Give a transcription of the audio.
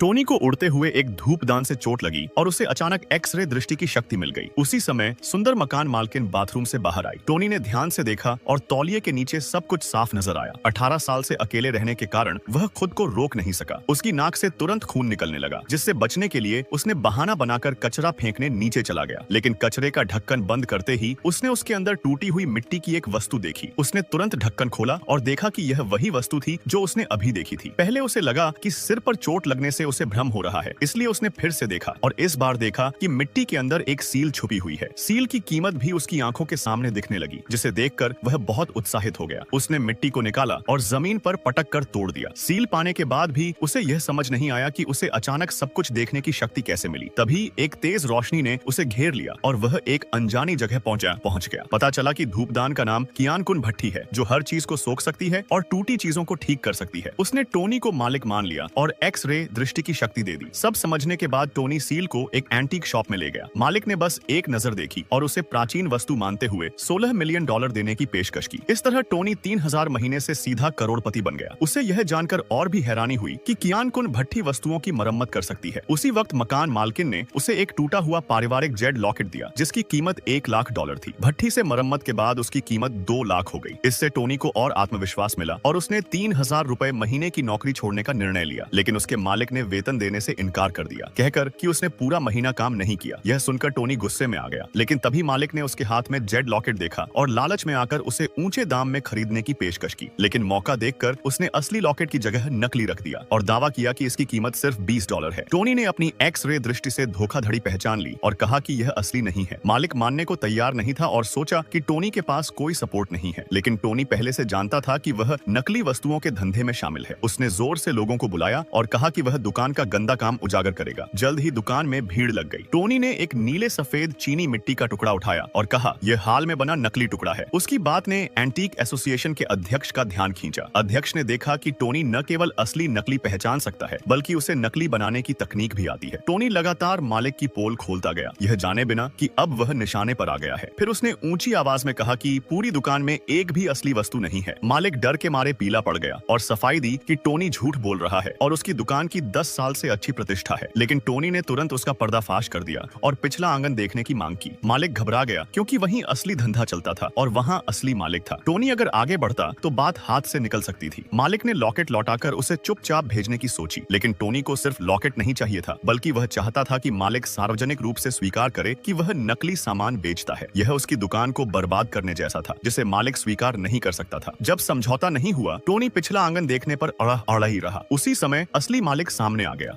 Tony को उड़ते हुए एक धूपदान से चोट लगी और उसे अचानक एक्स-रे दृष्टि की शक्ति मिल गई। उसी समय सुंदर मकान मालकिन बाथरूम से बाहर आई। टोनी ने ध्यान से देखा और तौलिए के नीचे सब कुछ साफ नजर आया। 18 साल से अकेले रहने के कारण वह खुद को रोक नहीं सका। उसकी नाक से तुरंत खून निकलने लगा, जिससे बचने के लिए उसने बहाना बनाकर कचरा फेंकने नीचे चला गया। लेकिन कचरे का ढक्कन बंद करते ही उसने उसके अंदर टूटी हुई मिट्टी की एक वस्तु देखी। उसने तुरंत ढक्कन खोला और देखा कि यह वही वस्तु थी जो उसने अभी देखी थी। पहले उसे लगा कि सिर पर चोट लगने से उसे भ्रम हो रहा है, इसलिए उसने फिर से देखा और इस बार देखा कि मिट्टी के अंदर एक सील छुपी हुई है। सील की कीमत भी उसकी आंखों के सामने दिखने लगी, जिसे देखकर वह बहुत उत्साहित हो गया। उसने मिट्टी को निकाला और जमीन पर पटक कर तोड़ दिया। सील पाने के बाद भी उसे यह समझ नहीं आया कि उसे अचानक सब कुछ देखने की शक्ति कैसे मिली। तभी एक तेज रोशनी ने उसे घेर लिया और वह एक अनजानी जगह पहुंच गया। पता चला कि धूपदान का नाम कियान-कुन भट्टी है, जो हर चीज को सोख सकती है और टूटी चीजों को ठीक कर सकती है। उसने टोनी को मालिक मान लिया और एक्स-रे दृष्टि की शक्ति दे दी। सब समझने के बाद टोनी सील को एक एंटीक शॉप में ले गया। मालिक ने बस एक नजर देखी और उसे प्राचीन वस्तु मानते हुए $16 मिलियन देने की पेशकश की। इस तरह टोनी 3000 महीने से सीधा करोड़पति बन गया। उसे यह जानकर और भी हैरानी हुई कि कियान-कुन भट्टी वस्तुओं की मरम्मत कर सकती है। उसी वक्त मकान मालकिन ने उसे एक टूटा हुआ पारिवारिक जेड लॉकेट दिया, जिसकी कीमत $1 लाख थी। भट्टी से मरम्मत के बाद उसकी कीमत 2 लाख हो गई। इससे टोनी को और आत्मविश्वास मिला और उसने 3000 रुपए महीने की नौकरी छोड़ने का निर्णय लिया। लेकिन उसके मालिक ने वेतन देने से इनकार कर दिया, कहकर कि उसने पूरा महीना काम नहीं किया। यह सुनकर टोनी गुस्से में आ गया, लेकिन तभी मालिक ने उसके हाथ में जेड लॉकेट देखा और लालच में आकर उसे ऊंचे दाम में खरीदने की पेशकश की। लेकिन मौका देखकर उसने असली लॉकेट की जगह नकली रख दिया और दावा किया कि इसकी कीमत सिर्फ $20 है। टोनी ने अपनी एक्स-रे दृष्टि से धोखाधड़ी पहचान ली और कहा कि यह असली नहीं है। मालिक मानने को तैयार नहीं था और सोचा कि टोनी के पास कोई सपोर्ट नहीं है। लेकिन टोनी पहले से जानता था कि वह नकली वस्तुओं के धंधे में शामिल है। उसने जोर से लोगों को बुलाया और कहा कि वह दुकान का गंदा काम उजागर करेगा। जल्द ही दुकान में भीड़ लग गई। टोनी ने एक नीले सफेद चीनी मिट्टी का टुकड़ा उठाया और कहा, यह हाल में बना नकली टुकड़ा है। उसकी बात ने एंटीक एसोसिएशन के अध्यक्ष का ध्यान खींचा। अध्यक्ष ने देखा कि टोनी न केवल असली नकली पहचान सकता है, बल्कि उसे नकली बनाने की तकनीक भी आती है। टोनी लगातार मालिक की पोल खोलता गया, यह जाने बिना कि अब वह निशाने पर आ गया है। फिर उसने ऊंची आवाज में कहा कि पूरी दुकान में एक भी असली वस्तु नहीं है। मालिक डर के मारे पीला पड़ गया और सफाई दी कि टोनी झूठ बोल रहा है और उसकी दुकान की 10 साल से अच्छी प्रतिष्ठा है। लेकिन टोनी ने तुरंत उसका पर्दाफाश कर दिया और पिछला आंगन देखने की मांग की। मालिक घबरा गया, क्योंकि वहीं असली धंधा चलता था और वहां असली मालिक था। टोनी अगर आगे बढ़ता तो बात हाथ से निकल सकती थी। मालिक ने लॉकेट लौटाकर उसे चुपचाप भेजने की सोची, लेकिन टोनी को सिर्फ लॉकेट नहीं चाहिए था, बल्कि वह चाहता था कि मालिक सार्वजनिक रूप से स्वीकार करे कि वह नकली सामान बेचता है। यह उसकी दुकान को बर्बाद करने जैसा था, जिसे मालिक स्वीकार नहीं कर सकता था। जब समझौता नहीं हुआ, टोनी पिछला आंगन देखने पर अड़ा ही रहा। उसी समय असली मालिक सामने आ गया।